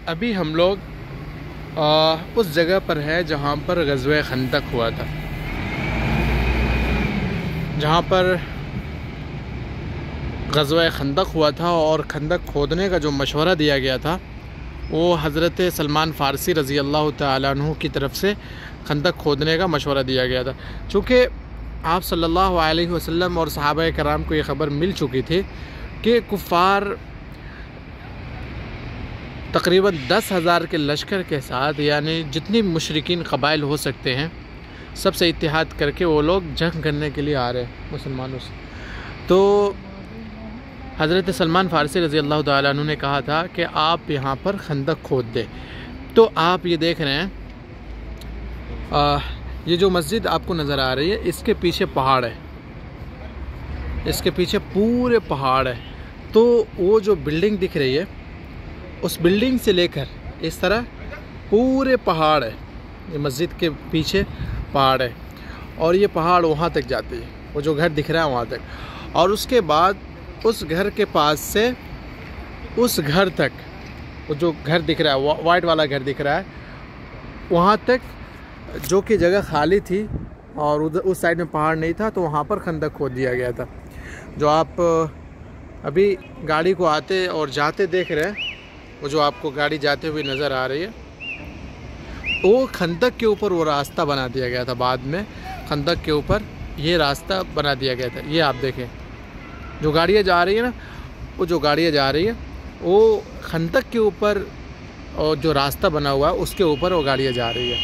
अभी हम लोग उस जगह पर है जहाँ पर ग़ज़वे खंदक हुआ था, जहाँ पर ग़ज़वे खंदक हुआ था और खंदक खोदने का जो मशवरा दिया गया था वो हज़रत सलमान फ़ारसी रज़ी अल्लाह तआला अन्हु की तरफ से खंदक खोदने का मशवरा दिया गया था। चूँकि आप सल्लल्लाहु अलैहि वसल्लम और सहाबा कराम को ये ख़बर मिल चुकी थी कि कुफ़ार तकरीबन 10,000 के लश्कर के साथ, यानी जितनी मुशरिकीन क़बाइल हो सकते हैं, सबसे इत्तेहाद करके वो लोग जंग करने के लिए आ रहे हैं मुसलमानों से। तो हज़रत सलमान फ़ारसी रज़ी अल्लाह तआला अन्हु ने कहा था कि आप यहाँ पर खंदक खोद दें। तो आप ये देख रहे हैं, ये जो मस्जिद आपको नज़र आ रही है, इसके पीछे पहाड़ है, इसके पीछे पूरे पहाड़ है। तो वो जो बिल्डिंग दिख रही है, उस बिल्डिंग से लेकर इस तरह पूरे पहाड़ है, ये मस्जिद के पीछे पहाड़ है और ये पहाड़ वहाँ तक जाती है, वो जो घर दिख रहा है वहाँ तक। और उसके बाद उस घर के पास से उस घर तक, वो जो घर दिख रहा है, वाइट वाला घर दिख रहा है, वहाँ तक जो कि जगह खाली थी और उधर उस साइड में पहाड़ नहीं था, तो वहाँ पर खंदक खोद दिया गया था। जो आप अभी गाड़ी को आते और जाते देख रहे हैं, वो जो आपको गाड़ी जाते हुए नज़र आ रही है, वो खंदक के ऊपर वो रास्ता बना दिया गया था। बाद में खंदक के ऊपर ये रास्ता बना दिया गया था। ये आप देखें, जो गाड़ियाँ जा रही है ना, वो जो गाड़ियाँ जा रही है वो खंदक के ऊपर, और जो रास्ता बना हुआ है उसके ऊपर वो गाड़ियाँ जा रही है।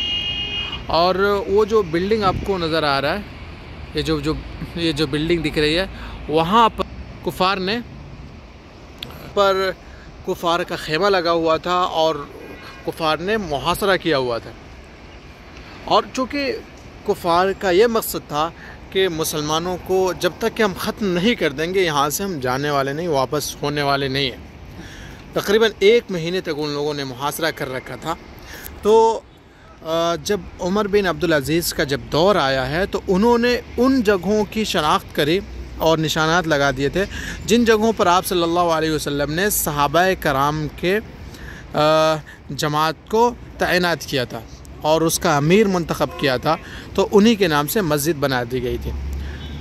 और वो जो बिल्डिंग आपको नज़र आ रहा है, ये जो बिल्डिंग दिख रही है, वहाँ पर कुफ़ार का खेमा लगा हुआ था और कुफ़ार ने मुहासरा किया हुआ था। और चूँकि कुफ़ार का ये मकसद था कि मुसलमानों को जब तक कि हम ख़त्म नहीं कर देंगे, यहाँ से हम जाने वाले नहीं, वापस होने वाले नहीं हैं। तकरीबन 1 महीने तक उन लोगों ने मुहासरा कर रखा था। तो जब उमर बिन अब्दुल अज़ीज़ का जब दौर आया है, तो उन्होंने उन जगहों की शनाख्त करी और निशानात लगा दिए थे जिन जगहों पर आप सल्लल्लाहु अलैहि वसल्लम ने सहाबा कराम के जमात को तैनात किया था और उसका अमीर मुंतखब किया था। तो उन्हीं के नाम से मस्जिद बना दी गई थी।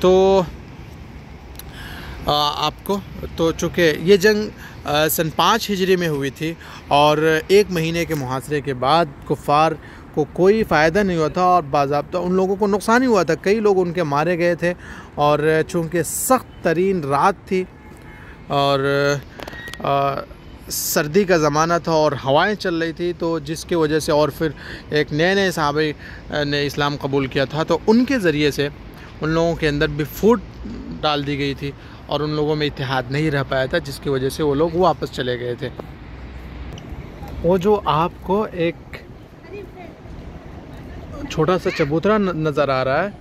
तो आपको तो चूँकि ये जंग सन 5 हिजरी में हुई थी और 1 महीने के मुहासरे के बाद कुफ़ार को कोई फ़ायदा नहीं हुआ था और बाज़ाब्ता उन लोगों को नुकसान ही हुआ था। कई लोग उनके मारे गए थे और चूँकि सख्त तरीन रात थी और सर्दी का ज़माना था और हवाएं चल रही थी, तो जिसकी वजह से, और फिर एक नए सहाबे ने इस्लाम कबूल किया था, तो उनके ज़रिए से उन लोगों के अंदर भी फूट डाल दी गई थी और उन लोगों में इत्तेहाद नहीं रह पाया था, जिसकी वजह से वो लोग वापस चले गए थे। वो जो आपको एक छोटा सा चबूतरा नज़र आ रहा है,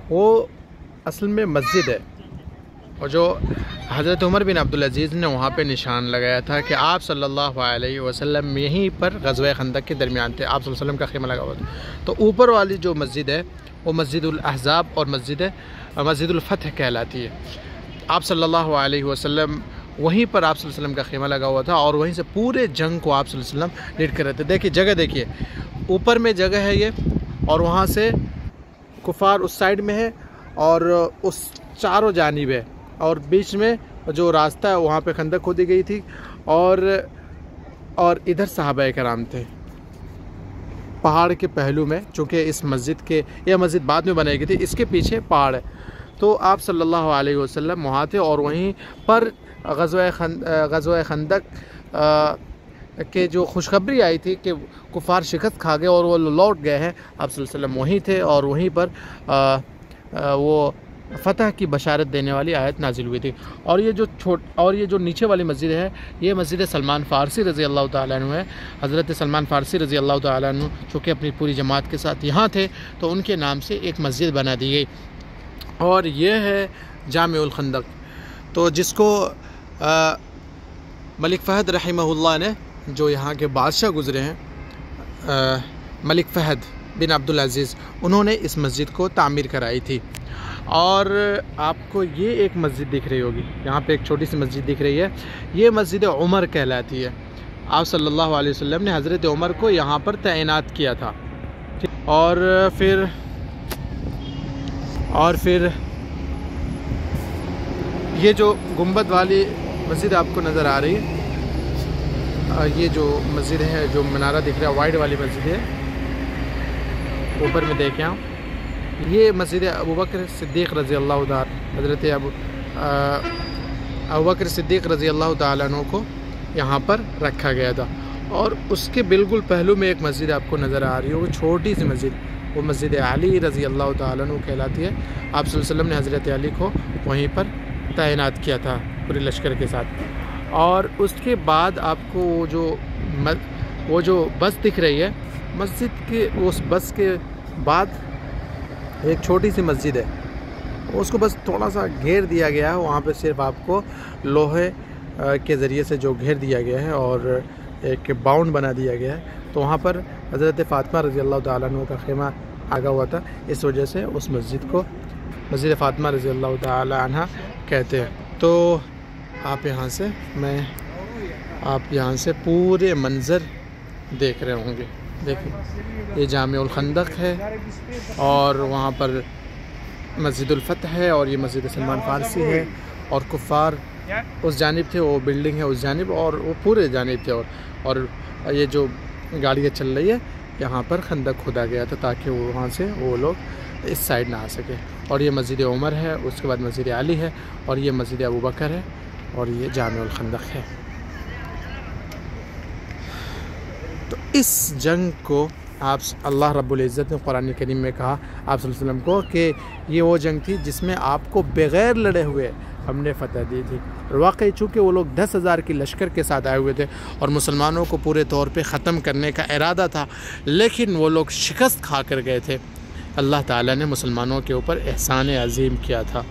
वो असल में मस्जिद है, और जो हज़रत उमर बिन अब्दुल अज़ीज़ ने वहाँ पे निशान लगाया था कि आप सल्लल्लाहु अलैहि वसल्लम यहीं पर ग़ज़वे खंदक के दरमियान थे, आप सल्लल्लाहु अलैहि वसल्लम का खेमा लगा हुआ था। तो ऊपर वाली जो मस्जिद है वो मस्जिदुल अहज़ाब और मस्जिदुल फ़तह कहलाती है। आप सल्लल्लाहु अलैहि वसल्लम वहीं पर आप सल्लल्लाहु अलैहि वसल्लम का खेमा लगा हुआ था और वहीं से पूरे जंग को आप सल्लल्लाहु अलैहि वसल्लम लीड कर रहे थे। देखिए जगह, देखिए ऊपर में जगह है ये, और वहाँ से कुफ़ार उस साइड में है और उस चारों जानिब है, और बीच में जो रास्ता है वहाँ पे खंदक खोदी गई थी और इधर सहाबा कराम थे पहाड़ के पहलू में। चूँकि इस मस्जिद के, यह मस्जिद बाद में बनाई गई थी, इसके पीछे पहाड़ है। तो आप सल्लल्लाहु अलैहि वसल्लम वहाँ थे और वहीं पर ग़ज़वा खंदक के जो खुशखबरी आई थी कि कुफ़ार शिकस्त खा गए और वो लौट गए हैं, आप सल्लल्लाहु अलैहि वसल्लम वहीं थे और वहीं पर वो फ़तह की बशारत देने वाली आयत नाजिल हुई थी। और ये जो नीचे वाली मस्जिद है, ये मस्जिद सलमान फ़ारसी रज़ी अल्लाह तआला अन्हु है। हज़रत सलमान फ़ारसी रज़ी अल्लाह तआला अन्हु चूँकि अपनी पूरी जमात के साथ यहाँ थे, तो उनके नाम से एक मस्जिद बना दी गई, और ये है जामिउल खंदक। तो जिसको मलिक फ़हद रहमहुल्लाह ने, जो यहाँ के बादशाह गुज़रे हैं, मलिक फ़हद बिन अब्दुल अज़ीज़, उन्होंने इस मस्जिद को तामीर कराई थी। और आपको ये एक मस्जिद दिख रही होगी, यहाँ पे एक छोटी सी मस्जिद दिख रही है, ये मस्जिद उमर कहलाती है। आप सल्लल्लाहु अलैहि वसल्लम ने हज़रत उमर को यहाँ पर तैनात किया था। और फिर ये जो गुंबद वाली मस्जिद आपको नज़र आ रही है, ये जो मस्जिद है, जो मनारा दिख रहा है वाइट वाली मस्जिद है, ऊपर में देखें आप, ये मस्जिद अबू बकर सिद्दीक़ रज़ी अल्लाह ताला, हज़रत अबू बकर सिद्दीक़ रज़ी अल्लाह ताला अन्हु को यहाँ पर रखा गया था। और उसके बिल्कुल पहलू में एक मस्जिद आपको नज़र आ रही है, वो छोटी सी मस्जिद, वो मस्जिद अली रज़ी अल्लाह ताला अन्हु कहलाती है। आप सल्लल्लाहु अलैहि वसल्लम ने हज़रत अली को वहीं पर तैनात किया था पूरे लश्कर के साथ। और उसके बाद आपको वो जो बस दिख रही है, मस्जिद के उस बस के बाद एक छोटी सी मस्जिद है, उसको बस थोड़ा सा घेर दिया गया है। वहाँ पे सिर्फ आपको लोहे के ज़रिए से जो घेर दिया गया है और एक बाउंड बना दिया गया है, तो वहाँ पर हज़रत फ़ातिमा रज़ी अल्लाह ताला अन्हा का खेमा आगा हुआ था। इस वजह से उस मस्जिद को मस्जिद फ़ातिमा रज़ी अल्लाह ताला अन्हा कहते हैं। तो आप यहाँ से पूरे मंज़र देख रहे होंगे। देखिए ये जामिउल खंदक है और वहाँ पर मस्जिदुल फ़तह है और ये मस्जिद सलमान फ़ारसी है और कुफ़ार उस जानिब थे, वो बिल्डिंग है उस जानिब और वो पूरे जानिब थे। और ये जो गाड़ियाँ चल रही है, यहाँ पर खंदक खोदा गया था ताकि वो वहाँ से वो लोग इस साइड ना आ सके। और ये मस्जिद उमर है, उसके बाद मस्जिद अली है और ये मस्जिद अबू बकर है और ये जामिउल खंदक है। तो इस जंग को आप अल्लाह रब्बुल इज़्ज़त ने कुरान करीम में कहा आप सल्लल्लाहु अलैहि वसल्लम को कि ये वो जंग थी जिसमें आपको बग़ैर लड़े हुए हमने फ़तह दी थी। वाकई चूँकि वो लोग 10,000 की लश्कर के साथ आए हुए थे और मुसलमानों को पूरे तौर पे ख़त्म करने का इरादा था, लेकिन वो लोग शिकस्त खा कर गए थे। अल्लाह ताला ने मुसलमानों के ऊपर एहसान अज़ीम किया था।